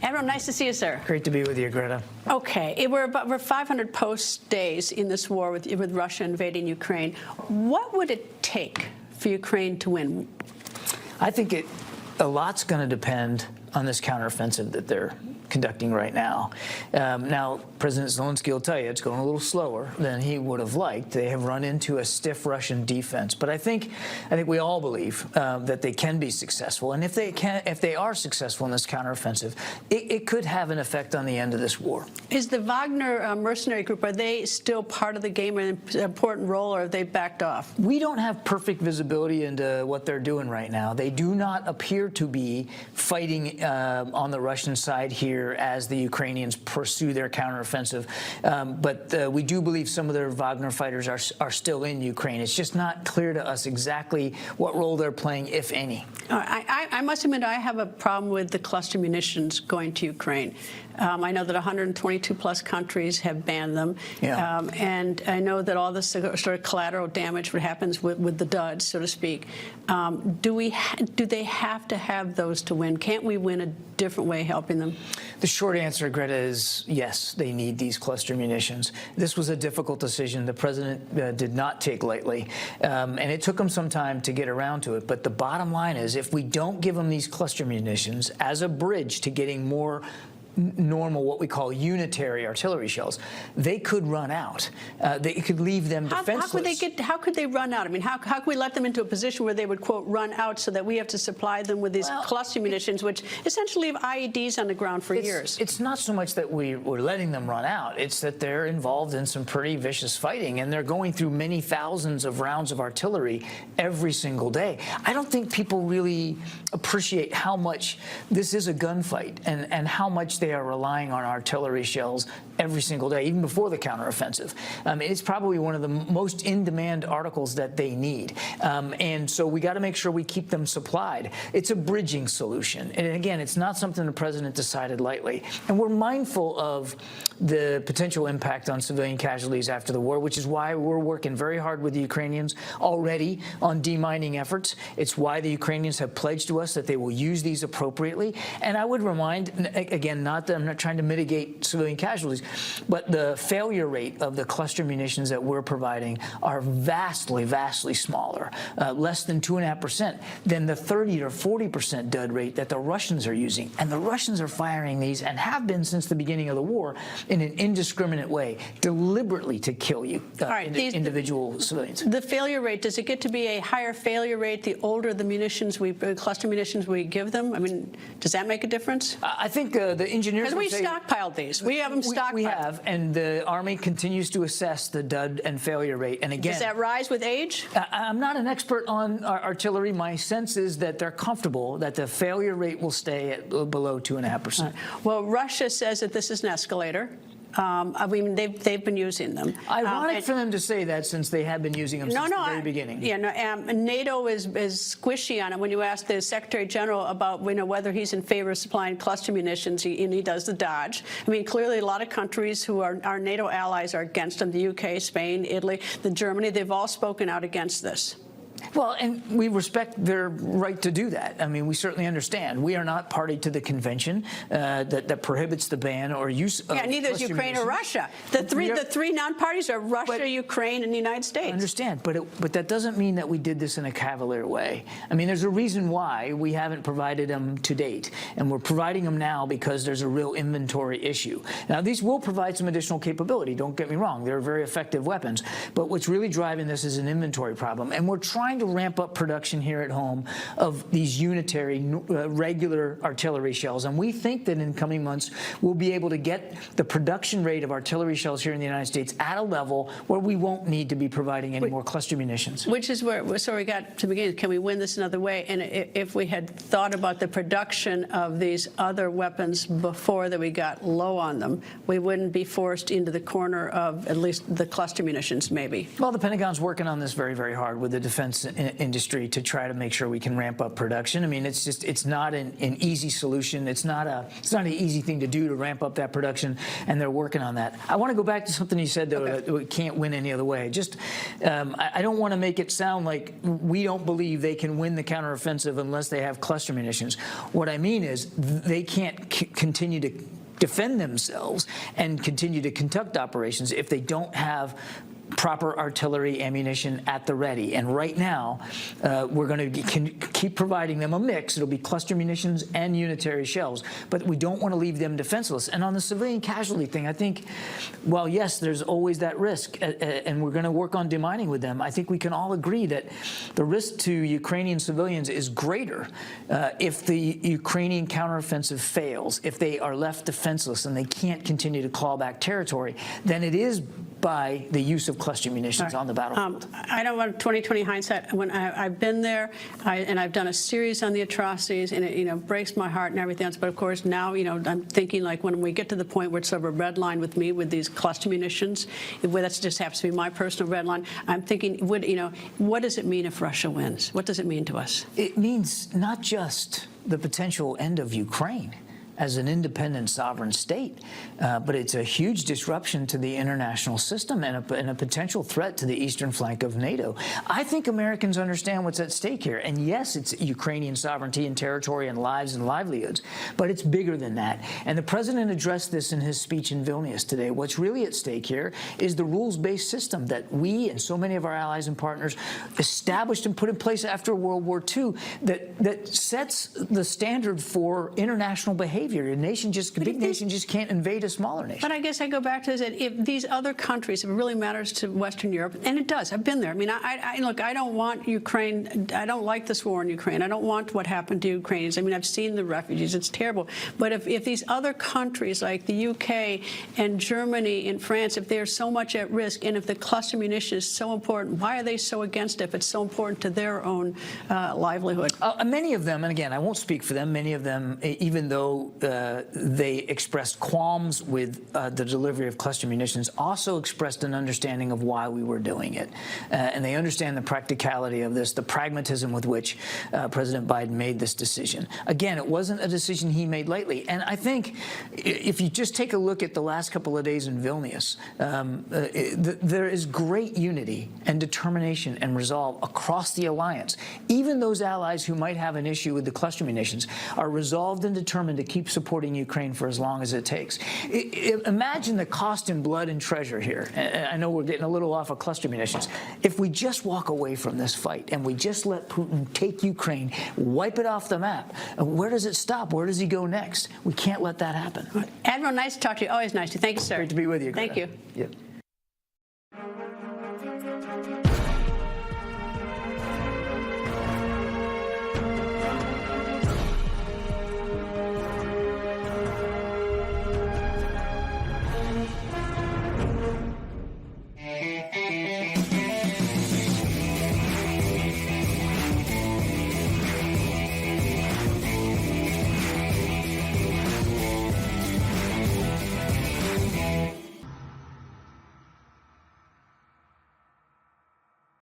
Admiral, nice to see you, sir. Great to be with you, Greta. Okay, we're 500 post-days in this war with Russia invading Ukraine. What would it take for Ukraine to win? I think a lot's going to depend on this counteroffensive that they're conducting right now. Now, President Zelensky will tell you it's going a little slower than he would have liked. They have run into a stiff Russian defense, but I think we all believe that they can be successful. And if they are successful in this counteroffensive, it could have an effect on the end of this war. Is the Wagner mercenary group, are they still part of the game, an important role, or have they backed off? We don't have perfect visibility into what they're doing right now. They do not appear to be fighting on the Russian side here as the Ukrainians pursue their counteroffensive. But we do believe some of their Wagner fighters are still in Ukraine. It's just not clear to us exactly what role they're playing, if any. I must admit I have a problem with the cluster munitions going to Ukraine. I know that 122-plus countries have banned them, yeah. And I know that all this sort of collateral damage, what happens with the duds, so to speak. Do they have to have those to win? Can't we win a different way helping them? The short answer, Greta, is yes, they need these cluster munitions. This was a difficult decision the president did not take lightly, and it took him some time to get around to it. But the bottom line is, if we don't give them these cluster munitions as a bridge to getting more normal, what we call unitary artillery shells, they could run out. They could leave them defenseless. How could they run out? I mean, how could we let them into a position where they would, quote, run out so that we have to supply them with these cluster munitions, which essentially leave IEDs on the ground for years? It's not so much that we're letting them run out. It's that they're involved in some pretty vicious fighting, and they're going through many thousands of rounds of artillery every single day. I don't think people really appreciate how much this is a gunfight and how much they are relying on artillery shells every single day, even before the counteroffensive. It's probably one of the most in-demand articles that they need. And so we got to make sure we keep them supplied. It's a bridging solution. And again, it's not something the president decided lightly. And we're mindful of the potential impact on civilian casualties after the war, which is why we're working very hard with the Ukrainians already on demining efforts. It's why the Ukrainians have pledged to us that they will use these appropriately. And I would remind, again, I'm not trying to mitigate civilian casualties, but the failure rate of the cluster munitions that we're providing are vastly, vastly smaller, less than 2.5% than the 30 or 40% dud rate that the Russians are using. And the Russians are firing these, and have been since the beginning of the war, in an indiscriminate way, deliberately to kill you, individual civilians. The failure rate, does it get to be a higher failure rate the older the munitions, cluster munitions we give them? I mean, does that make a difference? I think the engineers... Because we stockpiled these. We have them stockpiled. We have, and the Army continues to assess the dud and failure rate. And again... Does that rise with age? I'm not an expert on artillery. My sense is that they're comfortable that the failure rate will stay at below 2.5%. Right. Well, Russia says that this is an escalator. I mean, they've been using them. Ironic for them to say that, since they have been using them since the very beginning. Yeah, NATO is squishy on it. When you ask the Secretary General about whether he's in favor of supplying cluster munitions, he does the dodge. I mean, clearly a lot of countries who are our NATO allies are against them. The UK, Spain, Italy, Germany, they've all spoken out against this. Well, and we respect their right to do that. I mean, we certainly understand. We are not party to the convention that prohibits the ban or use of neither is Ukraine or Russia. The three non-parties are Russia, Ukraine, and the United States. I understand, but that doesn't mean that we did this in a cavalier way. I mean, there's a reason why we haven't provided them to date, and we're providing them now because there's a real inventory issue. Now, these will provide some additional capability. Don't get me wrong; they're very effective weapons. But what's really driving this is an inventory problem, and we're trying to ramp up production here at home of these unitary, regular artillery shells. And we think that in coming months, we'll be able to get the production rate of artillery shells here in the United States at a level where we won't need to be providing any more cluster munitions. Which is where, so we got to begin, can we win this another way? And if we had thought about the production of these other weapons before that we got low on them, we wouldn't be forced into the corner of at least the cluster munitions, maybe. Well, the Pentagon's working on this very, very hard with the Defense defense industry to try to make sure we can ramp up production. I mean, it's not an easy solution. It's not an easy thing to do to ramp up that production, and they're working on that. I want to go back to something you said, though, that we can't win any other way. Just, I don't want to make it sound like we don't believe they can win the counteroffensive unless they have cluster munitions. What I mean is they can't continue to defend themselves and continue to conduct operations if they don't have proper artillery ammunition at the ready. And right now, we're going to keep providing them a mix. It'll be cluster munitions and unitary shells, but we don't want to leave them defenseless. And on the civilian casualty thing, I think, well, yes, there's always that risk, and we're going to work on demining with them. I think we can all agree that the risk to Ukrainian civilians is greater if the Ukrainian counteroffensive fails, if they are left defenseless and they can't continue to claw back territory, than it is by the use of cluster munitions on the battlefield. I don't want 20/20 hindsight. When I've been there, and I've done a series on the atrocities, and it breaks my heart and everything else. But of course, now I'm thinking like when we get to the point where it's sort of a red line with me with these cluster munitions, that just happens to be my personal red line. I'm thinking, what does it mean if Russia wins? What does it mean to us? It means not just the potential end of Ukraine as an independent sovereign state, but it's a huge disruption to the international system and a potential threat to the eastern flank of NATO. I think Americans understand what's at stake here. And yes, it's Ukrainian sovereignty and territory and lives and livelihoods, but it's bigger than that. And the president addressed this in his speech in Vilnius today. What's really at stake here is the rules-based system that we and so many of our allies and partners established and put in place after World War II that sets the standard for international behavior. A nation big nation just can't invade a smaller nation. But I guess I go back to that if these other countries, if it really matters to Western Europe, and it does, I've been there. I mean, look, I don't want Ukraine, I don't like this war in Ukraine. I don't want what happened to Ukrainians. I mean, I've seen the refugees. It's terrible. But if these other countries like the UK and Germany and France, if they're so much at risk, and if the cluster munition is so important, why are they so against it if it's so important to their own livelihood? Many of them, and again, I won't speak for them, many of them, even though they expressed qualms with the delivery of cluster munitions, also expressed an understanding of why we were doing it. And they understand the practicality of this, the pragmatism with which President Biden made this decision. Again, it wasn't a decision he made lightly. And I think if you just take a look at the last couple of days in Vilnius, there is great unity and determination and resolve across the alliance. Even those allies who might have an issue with the cluster munitions are resolved and determined to keep supporting Ukraine for as long as it takes. Imagine the cost in blood and treasure here. I know we're getting a little off of cluster munitions. If we just walk away from this fight and we just let Putin take Ukraine, wipe it off the map, where does it stop? Where does he go next? We can't let that happen. Admiral, nice to talk to you. Always nice to you. Thank you, sir. Great to be with you, Greta. Thank you. Yeah.